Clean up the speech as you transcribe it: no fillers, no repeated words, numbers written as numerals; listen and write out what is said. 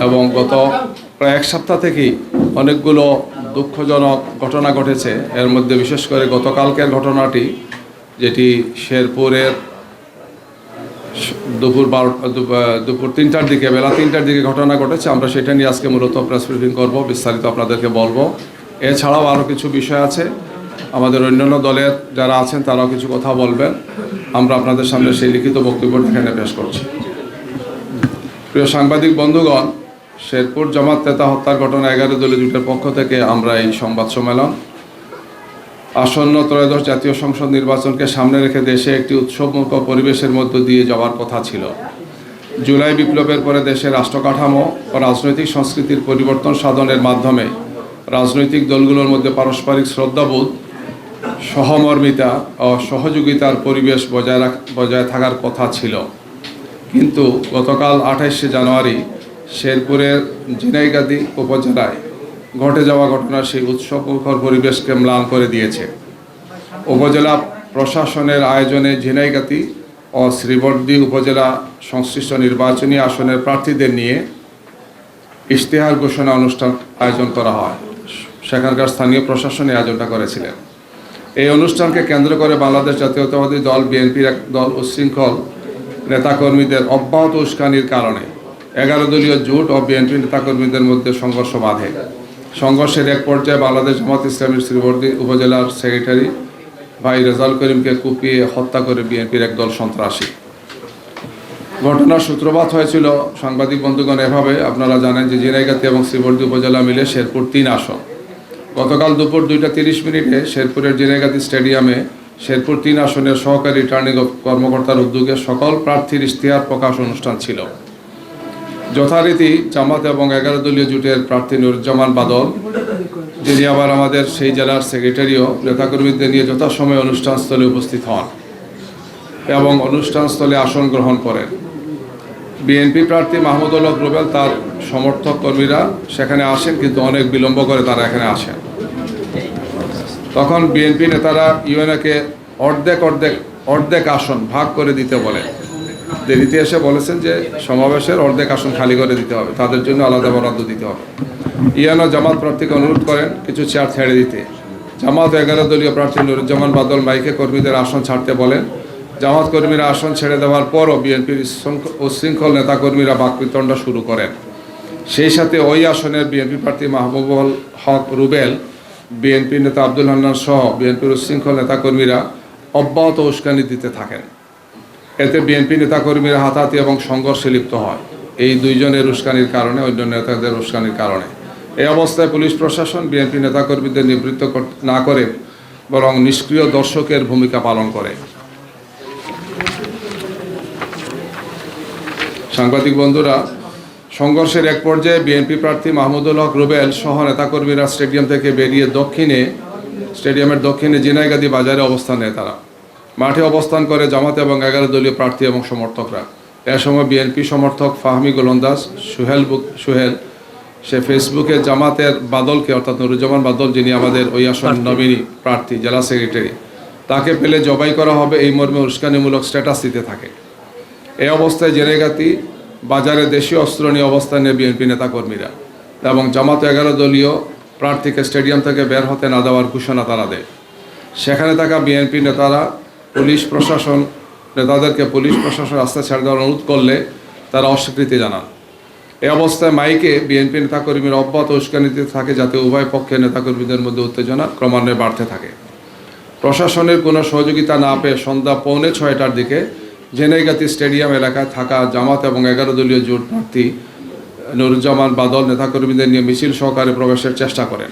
এবং গত প্রায় এক সপ্তাহ থেকেই অনেকগুলো দুঃখজনক ঘটনা ঘটেছে। এর মধ্যে বিশেষ করে গতকালকের ঘটনাটি, যেটি শেরপুরের দুপুর 3টার দিকে, বেলা 3টার দিকে ঘটনা ঘটেছে। আমরা সেটা নিয়ে আজকে মূলত প্রেস ব্রিফিং করব, বিস্তারিত আপনাদেরকে বলবো। এছাড়াও আরও কিছু বিষয় আছে, আমাদের অন্যান্য দলের যারা আছেন তারাও কিছু কথা বলবেন। আমরা আপনাদের সামনে সেই লিখিত বক্তব্যটা এখানে পেশ করছি। প্রিয় সাংবাদিক বন্ধুগণ, শেরপুর জামাত নেতা হত্যার ঘটনা 11 দলীয় জোটের পক্ষ থেকে আমরা এই সংবাদ সম্মেলন আসন্ন ত্রয়োদশ জাতীয় সংসদ নির্বাচনকে সামনে রেখে দেশে একটি উৎসবমুখর পরিবেশের মধ্য দিয়ে যাওয়ার কথা ছিল। জুলাই বিপ্লবের পরে দেশের রাষ্ট্রকাঠামো ও রাজনৈতিক সংস্কৃতির পরিবর্তন সাধনের মাধ্যমে রাজনৈতিক দলগুলোর মধ্যে পারস্পরিক শ্রদ্ধাবোধ, সহমর্মিতা ও সহযোগিতার পরিবেশ বজায় থাকার কথা ছিল। কিন্তু গতকাল 28শে জানুয়ারি শেরপুরের ঝিনাইগাতি উপজেলায় ঘটে যাওয়া ঘটনা সেই উৎসবমুখর পরিবেশকে ম্লান করে দিয়েছে। উপজেলা প্রশাসনের আয়োজনে ঝিনাইগাতি ও শ্রীবর্দী উপজেলা সংশ্লিষ্ট নির্বাচনী আসনের প্রার্থীদের নিয়ে ইশতেহার ঘোষণা অনুষ্ঠান আয়োজন করা হয়। সেখানকার স্থানীয় প্রশাসনে আয়োজনটা করেছিলেন। এই অনুষ্ঠানকে কেন্দ্র করে বাংলাদেশ জাতীয়তাবাদী দল বিএনপির এক দল উচ্ছৃঙ্খল নেতাকর্মীদের অব্যাহত উস্কানির কারণে 11 দলীয় জোট ও বিএনপি নেতাকর্মীদের মধ্যে সংঘর্ষ বাধে। সংঘর্ষের এক পর্যায়ে বাংলাদেশ জামাত ইসলামীর শ্রীবর্দী উপজেলার সেক্রেটারি ভাই রেজাউল করিমকে কুপিয়ে হত্যা করে বিএনপির একদল সন্ত্রাসী। ঘটনার সূত্রপাত হয়েছিল সাংবাদিক বন্ধুগণ এভাবে। আপনারা জানেন যে ঝিনাইগাতি এবং শ্রীবর্দী উপজেলা মিলে শেরপুর 3 আসন। গতকাল দুপুর 2:30 শেরপুরের ঝিনাইগাতি স্টেডিয়ামে শেরপুর 3 আসনের সহকারী রিটার্নিং কর্মকর্তার উদ্যোগে সকল প্রার্থীর ইশতেহার প্রকাশ অনুষ্ঠান ছিল। যথারীতি জামাত এবং 11 দলীয় জোটের প্রার্থী নুরুজ্জামান বাদল, যিনি আবার আমাদের সেই জেলার সেক্রেটারিও, নেতাকর্মীদের নিয়ে যথাসময়ে অনুষ্ঠানস্থলে উপস্থিত হন এবং অনুষ্ঠানস্থলে আসন গ্রহণ করেন। বিএনপি প্রার্থী মাহমুদুল হক রুবেল তার সমর্থক কর্মীরা সেখানে আসেন, কিন্তু অনেক বিলম্ব করে তারা এখানে আসেন। তখন বিএনপি নেতারা ইউএনএকে অর্ধেক আসন ভাগ করে দিতে বলেন। দেরিতে এসে বলেছেন যে সমাবেশের অর্ধেক আসন খালি করে দিতে হবে, তাদের জন্য আলাদা বরাদ্দ দিতে হবে। ইউএনও জামাত প্রার্থীকে অনুরোধ করেন কিছু চেয়ার ছেড়ে দিতে। জামাত 11 দলীয় প্রার্থী নুরুজ্জামান বাদল মাইকে কর্মীদের আসন ছাড়তে বলেন। জামাত কর্মীরা আসন ছেড়ে দেওয়ার পরও বিএনপির উচ্ছৃঙ্খল নেতাকর্মীরা বাকবিতণ্ডা শুরু করেন। সেই সাথে ওই আসনের বিএনপি প্রার্থী মাহবুবুল হক রুবেল, বিএনপি নেতা আব্দুল হান্নান সহ বিএনপির উচ্ছৃঙ্খল নেতাকর্মীরা অব্যাহত উস্কানি দিতে থাকেন। এতে বিএনপি নেতাকর্মীরা হাতাহাতি এবং সংঘর্ষে লিপ্ত হয়। এই দুইজনের উস্কানির কারণে, অন্য নেতাদের উস্কানির কারণে। এই অবস্থায় পুলিশ প্রশাসন বিএনপি নেতাকর্মীদের নিবৃত্ত না করে বরং নিষ্ক্রিয় দর্শকের ভূমিকা পালন করে। সাংবাদিক বন্ধুরা, সংঘর্ষের এক পর্যায়ে বিএনপি প্রার্থী মাহমুদুল হক রুবেল সহ নেতাকর্মীরা স্টেডিয়াম থেকে বেরিয়ে স্টেডিয়ামের দক্ষিণে ঝিনাইগাতি বাজারে অবস্থান নেয়। তারা মাঠে অবস্থান করে জামাত এবং 11 দলীয় প্রার্থী এবং সমর্থকরা। এ সময় বিএনপি সমর্থক ফাহমি গোলন্দাজ সোহেল সে ফেসবুকে জামাতের বাদলকে, অর্থাৎ নুরুজ্জামান বাদল, যিনি আমাদের ওই আসন নমিনি প্রার্থী, জেলা সেক্রেটারি, তাকে পেলে জবাই করা হবে এই মর্মে উস্কানিমূলক স্ট্যাটাস দিতে থাকে। এই অবস্থায় ঝিনাইগাতি বাজারে দেশীয় অস্ত্র নিয়ে অবস্থান নেয় বিএনপি নেতাকর্মীরা এবং জামাত 11 দলীয় প্রার্থীকে স্টেডিয়াম থেকে বের হতে না দেওয়ার ঘোষণা তারা দেয়। সেখানে থাকা বিএনপি নেতাদেরকে পুলিশ প্রশাসন রাস্তা ছেড়ে দেওয়ার অনুরোধ করলে তারা অস্বীকৃতি জানান। এই অবস্থায় মাইকে বিএনপি নেতাকর্মীরা অব্যাহত উস্কানি দিতে থাকে, যাতে উভয় পক্ষের নেতাকর্মীদের মধ্যে উত্তেজনা ক্রমান্বয়ে বাড়তে থাকে। প্রশাসনের কোনো সহযোগিতা না পেয়ে সন্ধ্যা 5:45টার দিকে ঝিনাইগাতি স্টেডিয়াম এলাকায় থাকা জামাত এবং 11 দলীয় জোট প্রার্থী নুরুজ্জামান বাদল নেতাকর্মীদের নিয়ে মিছিল সহকারে প্রবেশের চেষ্টা করেন।